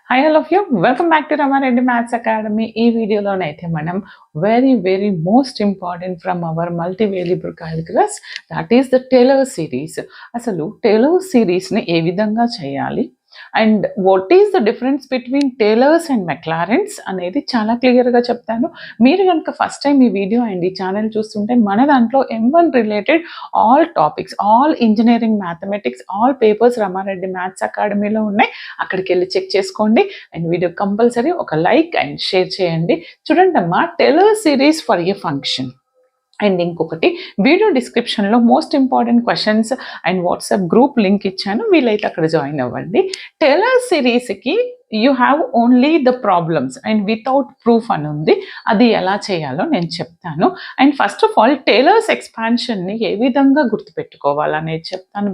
Hi all of you, welcome back to Ramareddy Maths Academy. ఈ వీడియోలోనైతే మనం very most important from our multivariable calculus, that is the Taylor series. అసలు Taylor series ని ఏ విధంగా చేయాలి and what is the difference between Taylor's and Maclaurin's అనేది చాలా క్లియర్గా చెప్తాను. మీరు కనుక ఫస్ట్ టైం ఈ వీడియో అండ్ ఈ ఛానల్ చూస్తుంటే మన దాంట్లో M1 related all topics, all engineering mathematics, all papers Ramareddy maths అకాడమీలో ఉన్నాయి. అక్కడికి వెళ్ళి చెక్ చేసుకోండి అండ్ వీడియో కంపల్సరీ ఒక లైక్ అండ్ షేర్ చేయండి. చూడండి అమ్మా, Taylor series for a function. And ఇంకొకటి, వీడియో డిస్క్రిప్షన్లో most important questions and WhatsApp group link ఇచ్చాను, వీలైతే అక్కడ జాయిన్ అవ్వండి. టేలర్ సిరీస్కి you have only the problems and without proof అని ఉంది. అది ఎలా చేయాలో నేను చెప్తాను. And first of all Taylor's ఎక్స్పాన్షన్ని ఏ విధంగా గుర్తుపెట్టుకోవాలనేది చెప్తాను.